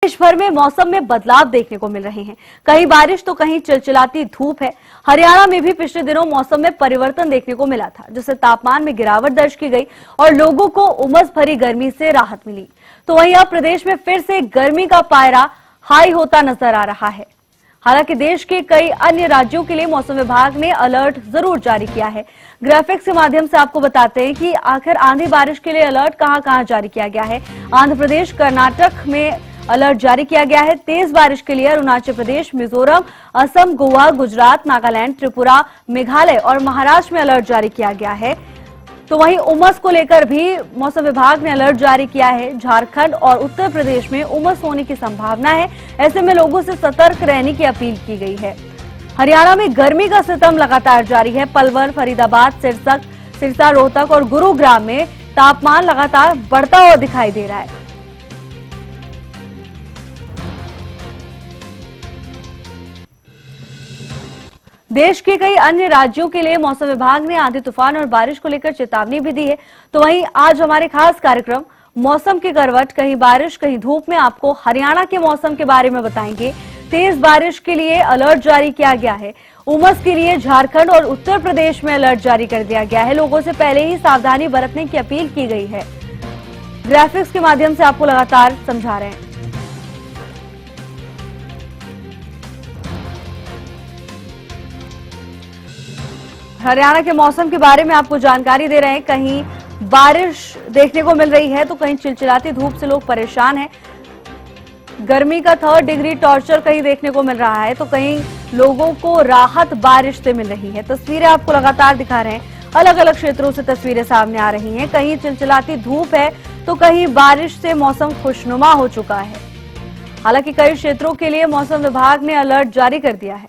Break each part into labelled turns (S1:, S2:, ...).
S1: देश भर में मौसम में बदलाव देखने को मिल रहे हैं। कहीं बारिश तो कहीं चिलचिलाती धूप है। हरियाणा में भी पिछले दिनों मौसम में परिवर्तन देखने को मिला था, जिससे तापमान में गिरावट दर्ज की गई और लोगों को उमस भरी गर्मी से राहत मिली। तो वहीं अब प्रदेश में फिर से गर्मी का पायरा हाई होता नजर आ रहा है। हालांकि देश के कई अन्य राज्यों के लिए मौसम विभाग ने अलर्ट जरूर जारी किया है। ग्राफिक्स के माध्यम से आपको बताते हैं कि आखिर आंधी बारिश के लिए अलर्ट कहां-कहां जारी किया गया है। आंध्र प्रदेश, कर्नाटक में अलर्ट जारी किया गया है। तेज बारिश के लिए अरुणाचल प्रदेश, मिजोरम, असम, गोवा, गुजरात, नागालैंड, त्रिपुरा, मेघालय और महाराष्ट्र में अलर्ट जारी किया गया है। तो वहीं उमस को लेकर भी मौसम विभाग ने अलर्ट जारी किया है। झारखंड और उत्तर प्रदेश में उमस होने की संभावना है। ऐसे में लोगों से सतर्क रहने की अपील की गई है। हरियाणा में गर्मी का सितम लगातार जारी है। पलवल, फरीदाबाद, सिरसा, रोहतक और गुरुग्राम में तापमान लगातार बढ़ता हुआ दिखाई दे रहा है। देश के कई अन्य राज्यों के लिए मौसम विभाग ने आंधी, तूफान और बारिश को लेकर चेतावनी भी दी है। तो वहीं आज हमारे खास कार्यक्रम मौसम की करवट, कहीं बारिश कहीं धूप में आपको हरियाणा के मौसम के बारे में बताएंगे। तेज बारिश के लिए अलर्ट जारी किया गया है। उमस के लिए झारखंड और उत्तर प्रदेश में अलर्ट जारी कर दिया गया है। लोगों से पहले ही सावधानी बरतने की अपील की गई है। ग्राफिक्स के माध्यम से आपको लगातार समझा रहे हैं। हरियाणा के मौसम के बारे में आपको जानकारी दे रहे हैं। कहीं बारिश देखने को मिल रही है तो कहीं चिलचिलाती धूप से लोग परेशान हैं। गर्मी का 3rd डिग्री टॉर्चर कहीं देखने को मिल रहा है तो कहीं लोगों को राहत बारिश से मिल रही है। तस्वीरें आपको लगातार दिखा रहे हैं। अलग अलग क्षेत्रों से तस्वीरें सामने आ रही हैं। कहीं चिलचिलाती धूप है तो कहीं बारिश से मौसम खुशनुमा हो चुका है। हालांकि कई क्षेत्रों के लिए मौसम विभाग ने अलर्ट जारी कर दिया है।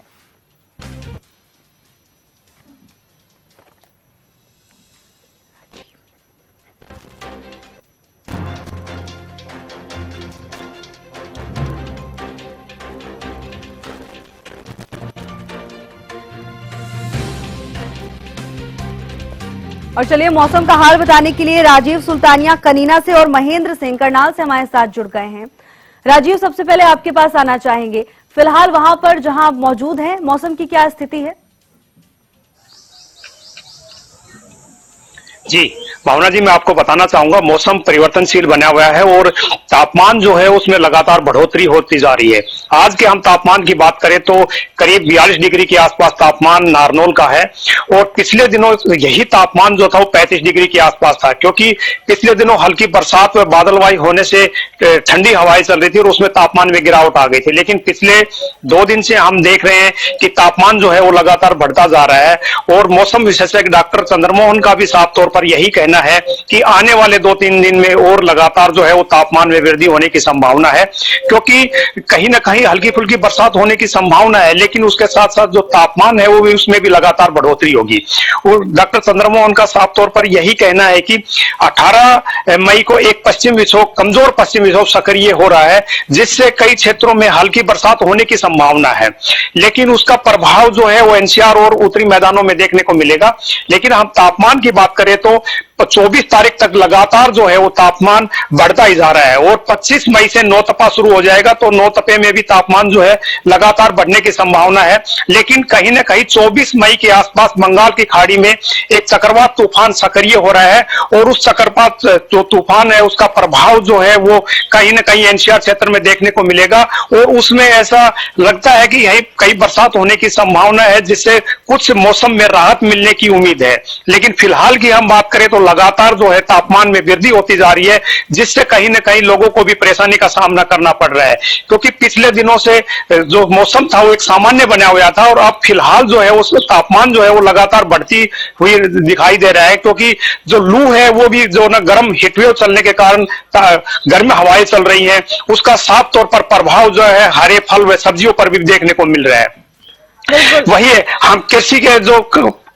S1: और चलिए मौसम का हाल बताने के लिए राजीव सुल्तानिया कनीना से और महेंद्र सिंह करनाल से हमारे साथ जुड़ गए हैं। राजीव, सबसे पहले आपके पास आना चाहेंगे। फिलहाल वहां पर जहां आप मौजूद हैं, मौसम की क्या स्थिति है?
S2: जी भावना जी, मैं आपको बताना चाहूंगा मौसम परिवर्तनशील बना हुआ है और तापमान जो है उसमें लगातार बढ़ोतरी होती जा रही है। आज के हम तापमान की बात करें तो करीब 42 डिग्री के आसपास तापमान नारनौल का है और पिछले दिनों यही तापमान जो था वो 35 डिग्री के आसपास था, क्योंकि पिछले दिनों हल्की बरसात व बादलवाई होने से ठंडी हवाएं चल रही थी और उसमें तापमान में गिरावट आ गई थी। लेकिन पिछले 2 दिन से हम देख रहे हैं कि तापमान जो है वो लगातार बढ़ता जा रहा है और मौसम विशेषज्ञ डॉक्टर चंद्रमोहन का भी साफ तौर पर यही कहना है कि आने वाले 2-3 दिन में और लगातार जो है वो तापमान में वृद्धि होने की संभावना है, क्योंकि कहीं ना कहीं हल्की फुल्की बरसात होने की संभावना है, लेकिन उसके साथ साथ जो तापमान है वो भी उसमें भी लगातार बढ़ोतरी होगी। और डॉक्टर चंद्रमोहन का साफ तौर पर यही कहना है कि 18 मई को एक पश्चिम विक्षोभ, कमजोर पश्चिम विक्षोभ सक्रिय हो रहा है, जिससे कई क्षेत्रों में हल्की बरसात होने की संभावना है, लेकिन उसका प्रभाव जो है वो एनसीआर और उत्तरी मैदानों में देखने को मिलेगा। लेकिन हम तापमान की बात करें तो 24 तारीख तक लगातार जो है वो तापमान बढ़ता ही जा रहा है और 25 मई से नौतपा शुरू हो जाएगा तो नौतपे में भी तापमान जो है लगातार बढ़ने की संभावना है। लेकिन कहीं ना कहीं 24 मई के आसपास बंगाल की खाड़ी में एक चक्रवात तूफान सक्रिय हो रहा है और उस चक्रवात जो तूफान है उसका प्रभाव जो है वो कहीं ना कहीं एनसीआर क्षेत्र में देखने को मिलेगा और उसमें ऐसा लगता है कि यही कई बरसात होने की संभावना है, जिससे कुछ मौसम में राहत मिलने की उम्मीद है। लेकिन फिलहाल की हम बात करें तो लगातार जो है तापमान में वृद्धि होती जा रही है, जिससे कहीं ना कहीं लोगों को भी परेशानी का सामना करना पड़ रहा है, क्योंकि पिछले दिनों से जो मौसम था वो एक सामान्य बना हुआ था और अब फिलहाल जो है उसमें तापमान जो है वो लगातार बढ़ती हुई दिखाई दे रहा है, क्योंकि जो लू है वो भी जो ना गर्म हीटवेव चलने के कारण गर्म हवाएं चल रही हैं, उसका साफ तौर पर प्रभाव जो है हरे फल व सब्जियों पर भी देखने को मिल रहा है। वही हम कृषि के जो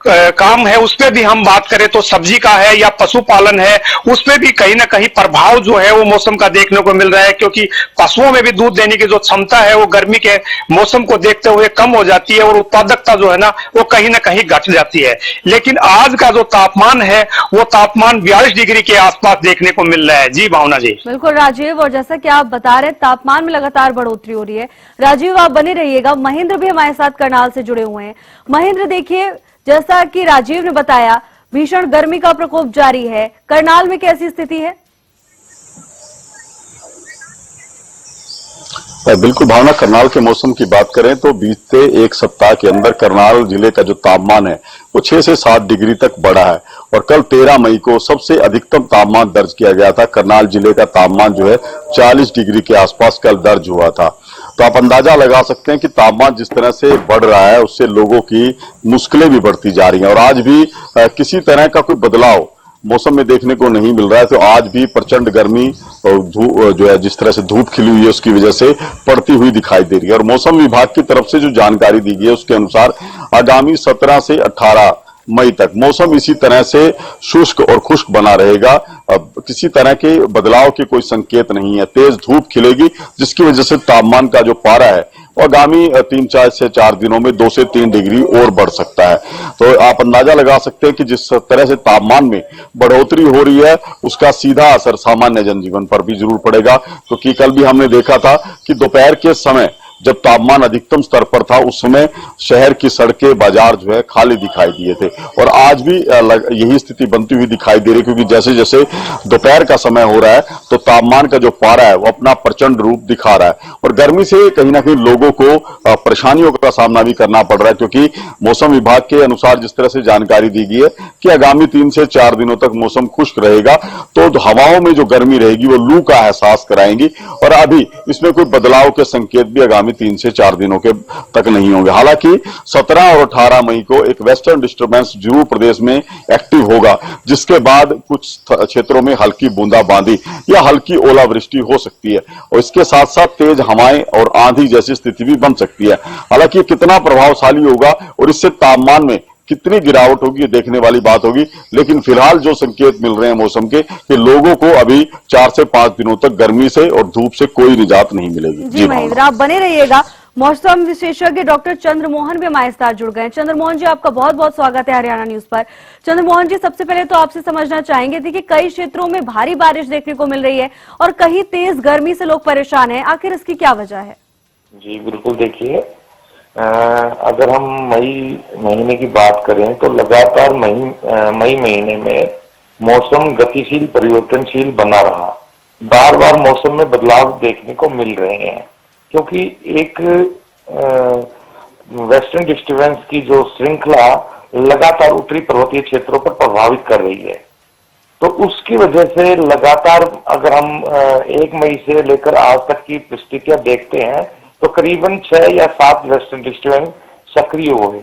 S2: काम है उस पे भी हम बात करें तो सब्जी का है या पशुपालन है, उस पे भी कहीं ना कहीं प्रभाव जो है वो मौसम का देखने को मिल रहा है, क्योंकि पशुओं में भी दूध देने की जो क्षमता है वो गर्मी के मौसम को देखते हुए कम हो जाती है और उत्पादकता जो है ना वो कहीं ना कहीं घट जाती है। लेकिन आज का जो तापमान है वो तापमान 42 डिग्री के आसपास देखने को मिल रहा है। जी भावना जी।
S1: बिल्कुल राजीव, और जैसा कि आप बता रहे तापमान में लगातार बढ़ोतरी हो रही है। राजीव आप बने रहिएगा, महेंद्र भी हमारे साथ करनाल से जुड़े हुए हैं। महेंद्र देखिए, जैसा कि राजीव ने बताया भीषण गर्मी का प्रकोप जारी है, करनाल में कैसी स्थिति है?
S3: बिल्कुल भावना, करनाल के मौसम की बात करें तो बीते एक सप्ताह के अंदर करनाल जिले का जो तापमान है वो 6 से 7 डिग्री तक बढ़ा है और कल 13 मई को सबसे अधिकतम तापमान दर्ज किया गया था। करनाल जिले का तापमान जो है 40 डिग्री के आसपास कल दर्ज हुआ था। तो आप अंदाजा लगा सकते हैं कि तापमान जिस तरह से बढ़ रहा है उससे लोगों की मुश्किलें भी बढ़ती जा रही हैं और आज भी किसी तरह का कोई बदलाव मौसम में देखने को नहीं मिल रहा है। तो आज भी प्रचंड गर्मी और जो है जिस तरह से धूप खिली हुई है उसकी वजह से पड़ती हुई दिखाई दे रही है। और मौसम विभाग की तरफ से जो जानकारी दी गई है उसके अनुसार आगामी 17 से 18 मई तक मौसम इसी तरह से शुष्क और खुश्क बना रहेगा। अब किसी तरह के बदलाव के कोई संकेत नहीं है। तेज धूप खिलेगी जिसकी वजह से तापमान का जो पारा है वो आगामी 3 से 4 दिनों में 2 से 3 डिग्री और बढ़ सकता है। तो आप अंदाजा लगा सकते हैं कि जिस तरह से तापमान में बढ़ोतरी हो रही है उसका सीधा असर सामान्य जनजीवन पर भी जरूर पड़ेगा, क्योंकि कल भी हमने देखा था कि दोपहर के समय जब तापमान अधिकतम स्तर पर था उस समय शहर की सड़कें बाजार जो है खाली दिखाई दिए थे और आज भी यही स्थिति बनती हुई दिखाई दे रही है, क्योंकि जैसे जैसे दोपहर का समय हो रहा है तो तापमान का जो पारा है वो अपना प्रचंड रूप दिखा रहा है और गर्मी से कहीं ना कहीं लोगों को परेशानियों का सामना भी करना पड़ रहा है, क्योंकि मौसम विभाग के अनुसार जिस तरह से जानकारी दी गई है कि आगामी 3 से 4 दिनों तक मौसम खुश्क रहेगा तो हवाओं में जो गर्मी रहेगी वो लू का एहसास कराएंगी और अभी इसमें कोई बदलाव के संकेत भी आगामी 3 से 4 दिनों के तक नहीं होंगे। हालांकि 17 और 18 मई को एक वेस्टर्न डिस्टर्बेंस जरूर प्रदेश में एक्टिव होगा, जिसके बाद कुछ क्षेत्रों में हल्की बूंदाबांदी या हल्की ओलावृष्टि हो सकती है और इसके साथ साथ तेज हवाएं और आंधी जैसी स्थिति भी बन सकती है। हालांकि कितना प्रभावशाली होगा और इससे तापमान में कितनी गिरावट होगी ये देखने वाली बात होगी, लेकिन फिलहाल जो संकेत मिल रहे हैं मौसम के कि लोगों को अभी 4 से 5 दिनों तक गर्मी से और धूप से कोई निजात नहीं मिलेगी।
S1: जी महेंद्र, आप बने रहिएगा। मौसम विशेषज्ञ डॉक्टर चंद्रमोहन भी हमारे साथ जुड़ गए। चंद्रमोहन जी, आपका बहुत बहुत स्वागत है हरियाणा न्यूज पर। चंद्रमोहन जी, सबसे पहले तो आपसे समझना चाहेंगे कि कई क्षेत्रों में भारी बारिश देखने को मिल रही है और कहीं तेज गर्मी से लोग परेशान हैं, आखिर इसकी क्या वजह है?
S4: जी बिल्कुल, देखिए अगर हम मई महीने की बात करें तो लगातार मई महीने में मौसम गतिशील परिवर्तनशील बना रहा। बार बार मौसम में बदलाव देखने को मिल रहे हैं क्योंकि एक वेस्टर्न डिस्टर्बेंस की जो श्रृंखला लगातार उत्तरी पर्वतीय क्षेत्रों पर प्रभावित कर रही है। तो उसकी वजह से लगातार अगर हम 1 मई से लेकर आज तक की परिस्थितियां देखते हैं तो करीबन 6 या 7 वेस्टर्न डिस्टर्बेंस सक्रिय हुए।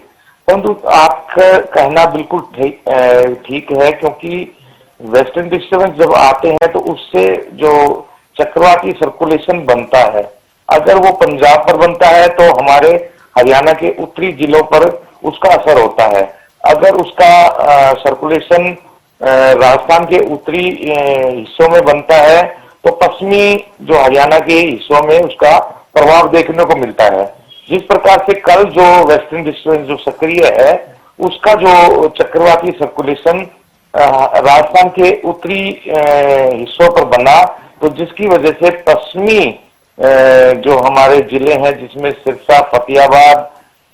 S4: परंतु आपका कहना बिल्कुल ठीक है क्योंकि वेस्टर्न डिस्टर्बेंस जब आते हैं तो उससे जो चक्रवाती सर्कुलेशन बनता है, अगर वो पंजाब पर बनता है तो हमारे हरियाणा के उत्तरी जिलों पर उसका असर होता है। अगर उसका सर्कुलेशन राजस्थान के उत्तरी हिस्सों में बनता है तो पश्चिमी जो हरियाणा के हिस्सों में उसका प्रभाव देखने को मिलता है। जिस प्रकार से कल जो वेस्टर्न डिस्टर्बेंस जो सक्रिय है उसका जो चक्रवाती सर्कुलेशन राजस्थान के उत्तरी हिस्सों पर बना, तो जिसकी वजह से पश्चिमी जो हमारे जिले हैं जिसमें सिरसा, फतेहाबाद,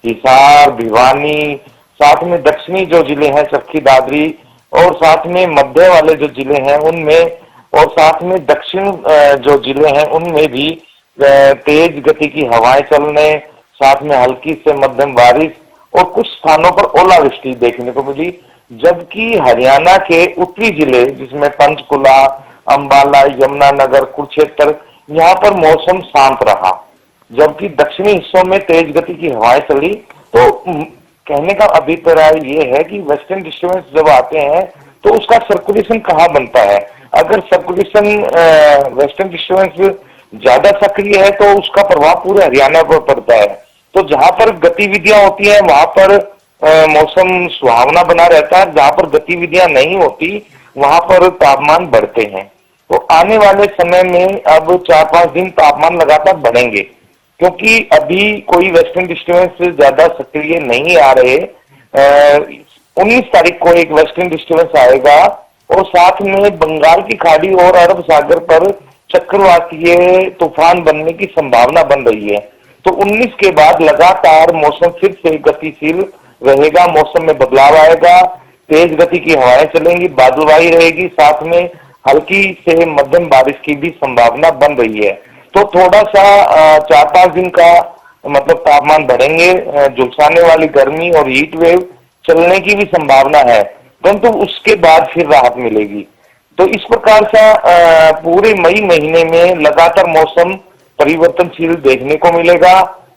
S4: हिसार, भिवानी, साथ में दक्षिणी जो जिले हैं चरखी दादरी और साथ में मध्य वाले जो जिले हैं उनमें और साथ में दक्षिण जो जिले हैं उनमें भी तेज गति की हवाएं चलने, साथ में हल्की से मध्यम बारिश और कुछ स्थानों पर ओलावृष्टि देखने को मिली। जबकि हरियाणा के उत्तरी जिले जिसमें पंचकुला, अंबाला, यमुनानगर, कुरुक्षेत्र, यहाँ पर मौसम शांत रहा। जबकि दक्षिणी हिस्सों में तेज गति की हवाएं चली। तो कहने का अभिप्राय ये है कि वेस्टर्न डिस्टर्बेंस जब आते हैं तो उसका सर्कुलेशन कहाँ बनता है। अगर सर्कुलेशन वेस्टर्न डिस्टर्बेंस ज्यादा सक्रिय है तो उसका प्रभाव पूरे हरियाणा पर पड़ता है। तो जहां पर गतिविधियां होती हैं वहां पर मौसम सुहावना बना रहता है। जहां पर गतिविधियां नहीं होती वहां पर तापमान बढ़ते हैं। तो आने वाले समय में अब 4-5 दिन तापमान लगातार बढ़ेंगे, क्योंकि अभी कोई वेस्टर्न डिस्टर्बेंस ज्यादा सक्रिय नहीं आ रहे। 19 तारीख को एक वेस्टर्न डिस्टर्बेंस आएगा और साथ में बंगाल की खाड़ी और अरब सागर पर चक्रवातीय तूफान बनने की संभावना बन रही है। तो 19 के बाद लगातार मौसम फिर से गतिशील रहेगा, मौसम में बदलाव आएगा, तेज गति की हवाएं चलेंगी, बादलवाई रहेगी, साथ में हल्की से मध्यम बारिश की भी संभावना बन रही है। तो थोड़ा सा 4-5 दिन का मतलब तापमान बढ़ेंगे, झुलसाने वाली गर्मी और हीट वेव चलने की भी संभावना है, परंतु उसके बाद फिर राहत मिलेगी। तो इस प्रकार से पूरे मई महीने में लगातार मौसम परिवर्तनशील देखने को मिलेगा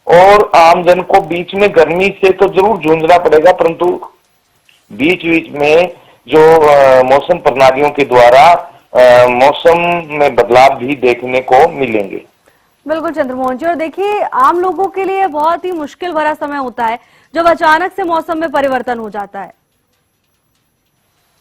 S4: और आमजन को बीच में गर्मी से तो जरूर जूझना पड़ेगा, परंतु बीच बीच में जो मौसम प्रणालियों के द्वारा मौसम में बदलाव भी देखने को मिलेंगे।
S1: बिल्कुल चंद्रमोहन जी, और देखिए आम लोगों के लिए बहुत ही मुश्किल भरा समय होता है जब अचानक से मौसम में परिवर्तन हो जाता है।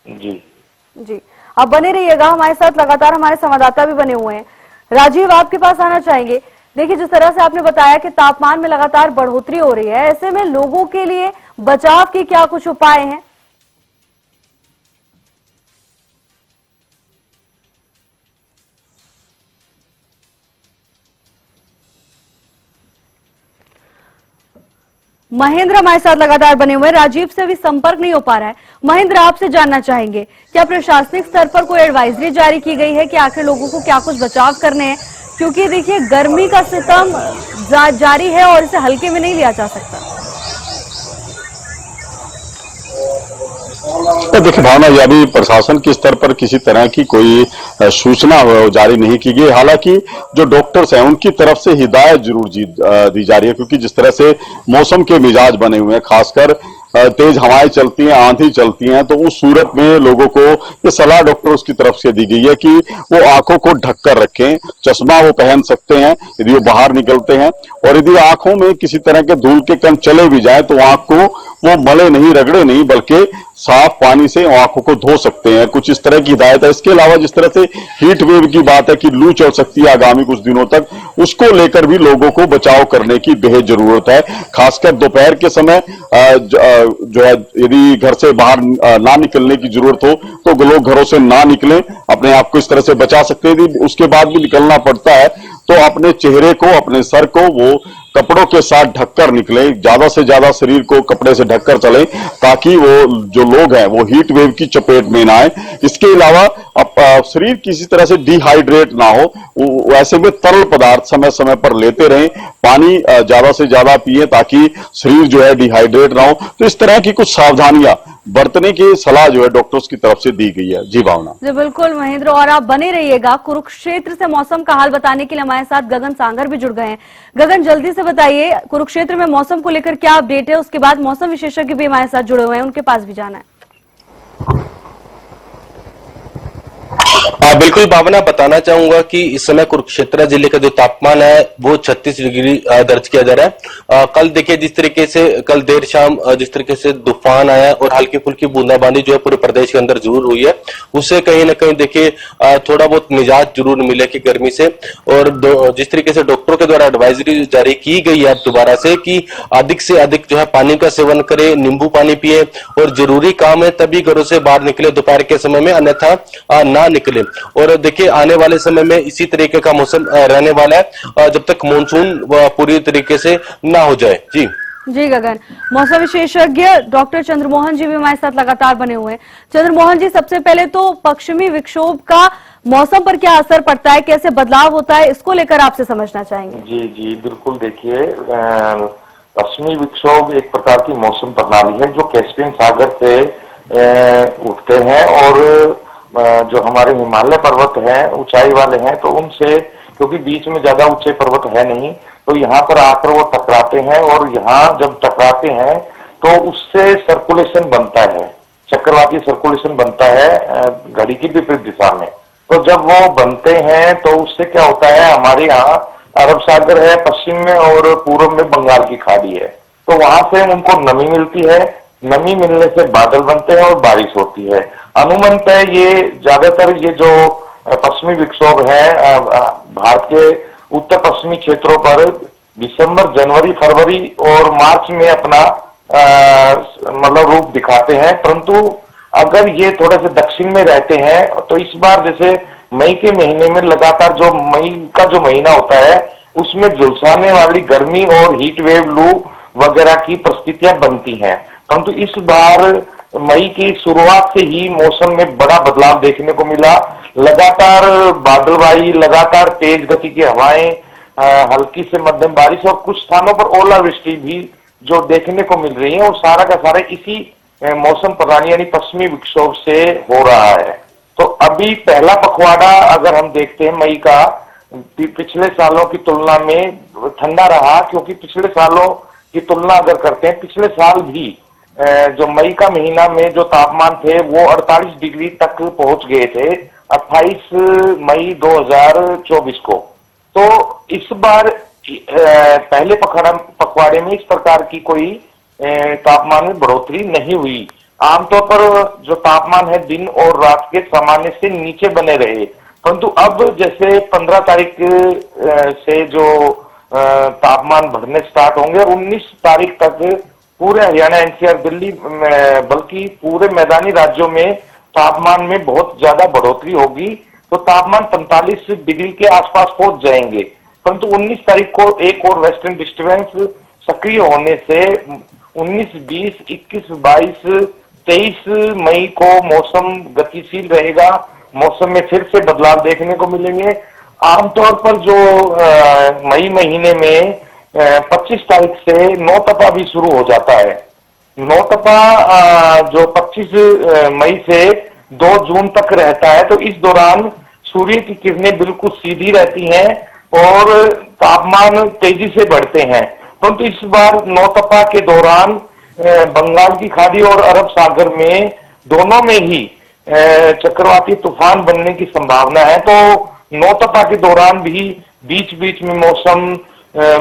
S1: जी, आप बने रहिएगा हमारे साथ, लगातार हमारे संवाददाता भी बने हुए हैं। राजीव, आपके पास आना चाहेंगे। देखिए, जिस तरह से आपने बताया कि तापमान में लगातार बढ़ोतरी हो रही है, ऐसे में लोगों के लिए बचाव के क्या कुछ उपाय हैं? महेंद्र हमारे साथ लगातार बने हुए हैं। राजीव से अभी संपर्क नहीं हो पा रहा है। महेंद्र, आपसे जानना चाहेंगे, क्या प्रशासनिक स्तर पर कोई एडवाइजरी जारी की गई है कि आखिर लोगों को क्या कुछ बचाव करने हैं? क्योंकि देखिए गर्मी का सितम जारी है और इसे हल्के में नहीं लिया जा सकता।
S3: तो देखिए भावना, यह अभी प्रशासन के स्तर पर किसी तरह की कोई सूचना जारी नहीं की गई। हालांकि जो डॉक्टर्स हैं उनकी तरफ से हिदायत जरूर दी जा रही है, क्योंकि जिस तरह से मौसम के मिजाज बने हुए हैं, खासकर तेज हवाएं चलती हैं, आंधी चलती हैं, तो उस सूरत में लोगों को ये सलाह डॉक्टर्स की तरफ से दी गई है कि वो आंखों को ढककर रखें। चश्मा वो पहन सकते हैं यदि वो बाहर निकलते हैं, और यदि आंखों में किसी तरह के धूल के कण चले भी जाए तो आंख को वो मले नहीं, रगड़े नहीं, बल्कि साफ पानी से आंखों को धो सकते हैं। कुछ इस तरह की हिदायत है। इसके अलावा जिस तरह से हीट वेव की बात है कि लू चल सकती है आगामी कुछ दिनों तक, उसको लेकर भी लोगों को बचाव करने की बेहद जरूरत है। खासकर दोपहर के समय जो है, यदि घर से बाहर ना निकलने की जरूरत हो तो लोग घरों से ना निकलें, अपने आप को इस तरह से बचा सकते हैं। यदि उसके बाद भी निकलना पड़ता है तो अपने चेहरे को, अपने सर को वो कपड़ों के साथ ढककर निकले, ज्यादा से ज्यादा शरीर को कपड़े से ढककर चलें, ताकि वो जो लोग हैं वो हीट वेव की चपेट में ना आए। इसके अलावा शरीर किसी तरह से डिहाइड्रेट ना हो, वैसे में तरल पदार्थ समय समय पर लेते रहें, पानी ज्यादा से ज्यादा पिए ताकि शरीर जो है डिहाइड्रेट ना हो। तो इस तरह की कुछ सावधानियां बरतने की सलाह जो है डॉक्टर्स की तरफ से दी गई है। जी भावना।
S1: जी बिल्कुल महेंद्र, और आप बने रहिएगा। कुरुक्षेत्र से मौसम का हाल बताने के लिए हमारे साथ गगन सांगर भी जुड़ गए हैं। गगन, जल्दी से बताइए, कुरुक्षेत्र में मौसम को लेकर क्या अपडेट है? उसके बाद मौसम विशेषज्ञ भी हमारे साथ जुड़े हुए हैं, उनके पास भी जाना है।
S5: बिल्कुल भावना, बताना चाहूंगा कि इस समय कुरुक्षेत्र जिले का जो तापमान है वो 36 डिग्री दर्ज किया जा रहा है। कल देखिए जिस तरीके से कल देर शाम जिस तरीके से तूफान आया और हल्की फुल्की बूंदाबांदी जो है पूरे प्रदेश के अंदर जरूर हुई है, उससे कहीं ना कहीं देखिए थोड़ा बहुत निजात जरूर मिले कि गर्मी से। और जिस तरीके से डॉक्टरों के द्वारा एडवाइजरी जारी की गई है दोबारा से कि अधिक से अधिक जो है पानी का सेवन करें, नींबू पानी पिए, और जरूरी काम है तभी घरों से बाहर निकले दोपहर के समय में, अन्यथा ना निकले। और देखिए आने वाले समय में इसी तरीके का मौसम रहने वाला है जब तक मानसून पूरी तरीके से ना हो जाए। जी
S1: गगन, मौसम विशेषज्ञ डॉक्टर चंद्रमोहन जी भी हमारे साथ लगातार बने हुए हैं। चंद्रमोहन जी, सबसे पहले तो पश्चिमी विक्षोभ का मौसम पर क्या असर पड़ता है, कैसे बदलाव होता है, इसको लेकर आपसे समझना चाहेंगे।
S4: जी बिल्कुल। देखिए, पश्चिमी विक्षोभ एक प्रकार की मौसम प्रणाली है जो कैस्पियन सागर से उठते हैं, और जो हमारे हिमालय पर्वत हैं, ऊंचाई वाले हैं, तो उनसे, क्योंकि बीच में ज्यादा ऊंचे पर्वत है नहीं, तो यहाँ पर आकर वो टकराते हैं, और यहाँ जब टकराते हैं तो उससे सर्कुलेशन बनता है, चक्रवाती सर्कुलेशन बनता है घड़ी की विपरीत दिशा में। तो जब वो बनते हैं तो उससे क्या होता है, हमारे यहाँ अरब सागर है पश्चिम में और पूर्व में बंगाल की खाड़ी है, तो वहां से उनको नमी मिलती है, नमी मिलने से बादल बनते हैं और बारिश होती है। अनुमानतः ये ज्यादातर ये जो पश्चिमी विक्षोभ है भारत के उत्तर पश्चिमी क्षेत्रों पर दिसंबर, जनवरी, फरवरी और मार्च में अपना मतलब रूप दिखाते हैं, परंतु अगर ये थोड़े से दक्षिण में रहते हैं तो इस बार जैसे मई के महीने में लगातार जो मई का जो महीना होता है उसमें झुलसाने वाली गर्मी और हीट वेव, लू वगैरह की परिस्थितियां बनती हैं, परंतु इस बार मई की शुरुआत से ही मौसम में बड़ा बदलाव देखने को मिला। लगातार बादलवाई, लगातार तेज गति की हवाएं, हल्की से मध्यम बारिश और कुछ स्थानों पर ओलावृष्टि भी जो देखने को मिल रही है वो सारा का सारा इसी मौसम प्रधान यानी पश्चिमी विक्षोभ से हो रहा है। तो अभी पहला पखवाड़ा अगर हम देखते हैं मई का, पिछले सालों की तुलना में ठंडा रहा, क्योंकि पिछले सालों की तुलना अगर करते हैं, पिछले साल भी जो मई का महीना में जो तापमान थे वो 48 डिग्री तक पहुंच गए थे 28 मई 2024 को। तो इस बार पहले पखवाड़े में इस प्रकार की कोई तापमान में बढ़ोतरी नहीं हुई। आमतौर पर जो तापमान है दिन और रात के सामान्य से नीचे बने रहे, परंतु अब जैसे 15 तारीख से जो तापमान बढ़ने स्टार्ट होंगे, 19 तारीख तक पूरे हरियाणा, एनसीआर, दिल्ली बल्कि पूरे मैदानी राज्यों में तापमान में बहुत ज्यादा बढ़ोतरी होगी। तो तापमान 45 डिग्री के आसपास पहुंच जाएंगे, परंतु 19 तारीख को एक और वेस्टर्न डिस्टर्बेंस सक्रिय होने से 19, 20, 21, 22, 23 मई को मौसम गतिशील रहेगा, मौसम में फिर से बदलाव देखने को मिलेंगे। आमतौर पर जो मई महीने में 25 तारीख से नौतपा भी शुरू हो जाता है। नौतपा जो 25 मई से 2 जून तक रहता है, तो इस दौरान सूर्य की किरणें बिल्कुल सीधी रहती हैं और तापमान तेजी से बढ़ते हैं, परंतु इस बार नौतपा के दौरान बंगाल की खाड़ी और अरब सागर में दोनों में ही चक्रवाती तूफान बनने की संभावना है। तो नौतपा के दौरान भी बीच बीच में मौसम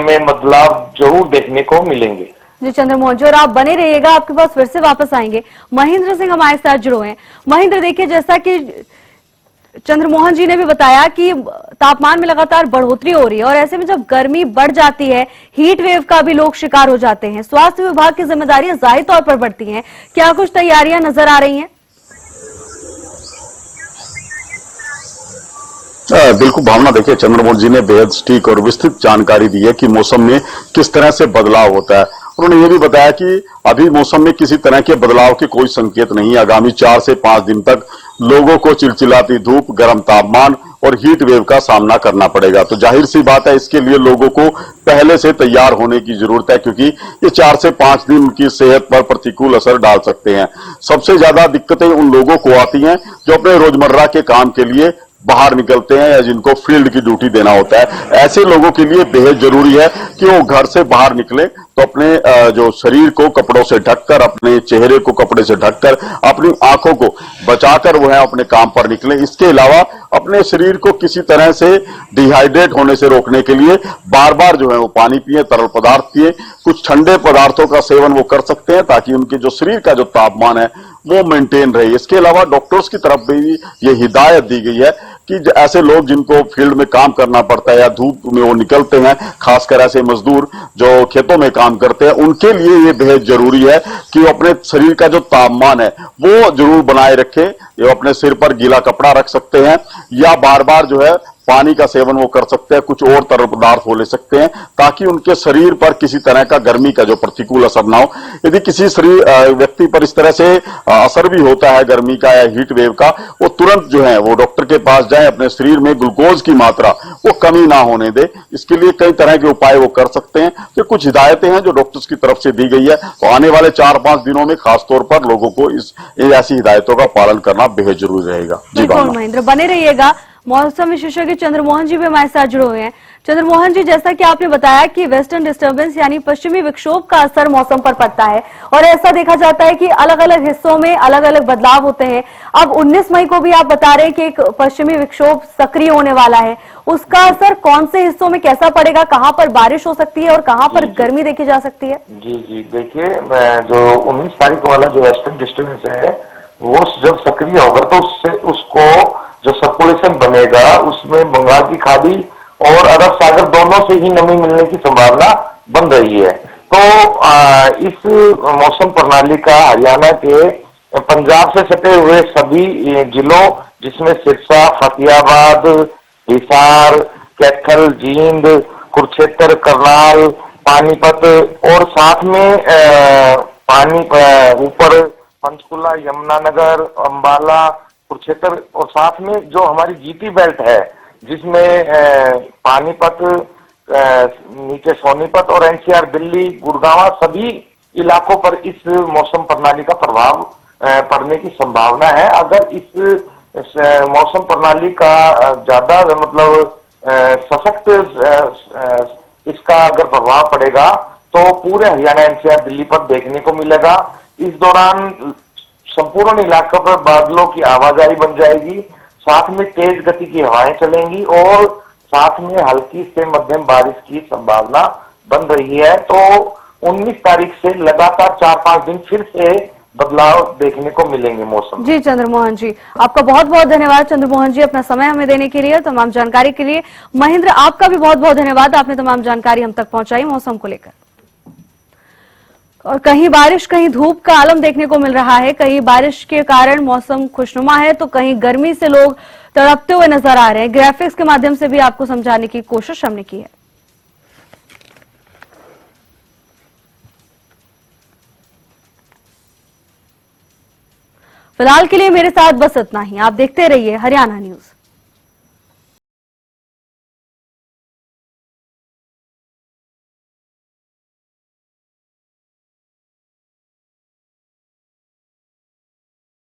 S4: में बदलाव जरूर देखने को मिलेंगे।
S1: जी चंद्रमोहन जी, और आप बने रहिएगा, आपके पास फिर से वापस आएंगे। महेंद्र सिंह हमारे साथ जुड़े हैं। महेंद्र, देखिए जैसा कि चंद्रमोहन जी ने भी बताया कि तापमान में लगातार बढ़ोतरी हो रही है और ऐसे में जब गर्मी बढ़ जाती है, हीट वेव का भी लोग शिकार हो जाते हैं। स्वास्थ्य विभाग की जिम्मेदारियां जाहिर तौर पर बढ़ती हैं, क्या कुछ तैयारियां नजर आ रही हैं?
S3: बिल्कुल भावना, देखिए चंद्रमोहन जी ने बेहद सटीक और विस्तृत जानकारी दी है कि मौसम में किस तरह से बदलाव होता है। उन्होंने ये भी बताया कि अभी मौसम में किसी तरह के बदलाव के कोई संकेत नहीं है। आगामी 4 से 5 दिन तक लोगों को चिलचिलाती धूप, गर्म तापमान और हीट वेव का सामना करना पड़ेगा। तो जाहिर सी बात है, इसके लिए लोगों को पहले से तैयार होने की जरूरत है, क्योंकि ये 4 से 5 दिन की सेहत पर प्रतिकूल असर डाल सकते हैं। सबसे ज्यादा दिक्कतें उन लोगों को आती हैं जो अपने रोजमर्रा के काम के लिए बाहर निकलते हैं या जिनको फील्ड की ड्यूटी देना होता है। ऐसे लोगों के लिए बेहद जरूरी है कि वो घर से बाहर निकले तो अपने जो शरीर को कपड़ों से ढककर, अपने चेहरे को कपड़े से ढककर, अपनी आंखों को बचाकर वो है अपने काम पर निकले। इसके अलावा अपने शरीर को किसी तरह से डिहाइड्रेट होने से रोकने के लिए बार बार जो है वो पानी पिए, तरल पदार्थ पिए, कुछ ठंडे पदार्थों का सेवन वो कर सकते हैं ताकि उनके जो शरीर का जो तापमान है वो मेंटेन रहे। इसके अलावा डॉक्टर्स की तरफ भी ये हिदायत दी गई है कि ऐसे लोग जिनको फील्ड में काम करना पड़ता है या धूप में वो निकलते हैं, खासकर ऐसे मजदूर जो खेतों में काम करते हैं, उनके लिए ये बेहद जरूरी है कि वो अपने शरीर का जो तापमान है वो जरूर बनाए रखें। ये अपने सिर पर गीला कपड़ा रख सकते हैं या बार बार जो है पानी का सेवन वो कर सकते हैं, कुछ और तरल पदार्थ वो ले सकते हैं ताकि उनके शरीर पर किसी तरह का गर्मी का जो प्रतिकूल असर ना हो। यदि किसी शरीर व्यक्ति पर इस तरह से असर भी होता है गर्मी का या हीट वेव का, वो तुरंत जो है वो डॉक्टर के पास जाए, अपने शरीर में ग्लूकोज की मात्रा वो कमी ना होने दे। इसके लिए कई तरह के उपाय वो कर सकते हैं। तो कुछ हिदायतें हैं जो डॉक्टर्स की तरफ से दी गई है। तो आने वाले 4-5 दिनों में खासतौर पर लोगों को ऐसी हिदायतों का पालन करना बेहद जरूरी रहेगा। जी
S1: महेंद्र, बने रहिएगा। मौसम विशेषज्ञ चंद्रमोहन जी भी हमारे साथ जुड़े हुए हैं। चंद्रमोहन जी, जैसा कि आपने बताया कि वेस्टर्न डिस्टर्बेंस यानी पश्चिमी विक्षोभ का असर मौसम पर पड़ता है और ऐसा देखा जाता है कि अलग अलग हिस्सों में अलग अलग बदलाव होते हैं। अब 19 मई को भी आप बता रहे हैं कि एक पश्चिमी विक्षोभ सक्रिय होने वाला है, उसका असर कौन से हिस्सों में कैसा पड़ेगा, कहां पर बारिश हो सकती है और कहां पर गर्मी देखी जा सकती है?
S4: जी देखिए, जो 19 तारीख वाला जो वेस्टर्न डिस्टर्बेंस है वो जब सक्रिय होगा तो उससे उसको जो सर्कुलेशन बनेगा उसमें बंगाल की खाड़ी और अरब सागर दोनों से ही नमी मिलने की संभावना बन रही है। तो इस मौसम प्रणाली का हरियाणा के पंजाब से सटे हुए सभी जिलों जिसमें सिरसा, फतेहाबाद, हिसार, कैथल, जींद, कुरुक्षेत्र, करनाल, पानीपत और साथ में ऊपर पंचकुला, यमुनानगर, अंबाला, कुरुक्षेत्र और साथ में जो हमारी जीटी बेल्ट है जिसमें पानीपत, नीचे सोनीपत और एनसीआर, दिल्ली, गुड़गांव सभी इलाकों पर इस मौसम प्रणाली का प्रभाव पड़ने की संभावना है। अगर इस मौसम प्रणाली का ज्यादा मतलब सशक्त इसका अगर प्रभाव पड़ेगा तो पूरे हरियाणा, एनसीआर, दिल्ली पर देखने को मिलेगा। इस दौरान संपूर्ण इलाकों पर बादलों की आवाजाही बन जाएगी, साथ में तेज गति की हवाएं चलेंगी और साथ में हल्की से मध्यम बारिश की संभावना बन रही है। तो 19 तारीख से लगातार 4-5 दिन फिर से बदलाव देखने को मिलेंगे मौसम।
S1: जी चंद्रमोहन जी, आपका बहुत बहुत धन्यवाद। चंद्रमोहन जी, अपना समय हमें देने के लिए, तमाम जानकारी के लिए। महेंद्र, आपका भी बहुत बहुत धन्यवाद, आपने तमाम जानकारी हम तक पहुंचाई मौसम को लेकर। और कहीं बारिश कहीं धूप का आलम देखने को मिल रहा है, कहीं बारिश के कारण मौसम खुशनुमा है तो कहीं गर्मी से लोग तड़पते हुए नजर आ रहे हैं। ग्राफिक्स के माध्यम से भी आपको समझाने की कोशिश हमने की है। फिलहाल के लिए मेरे साथ बस इतना ही। आप देखते रहिए हरियाणा न्यूज।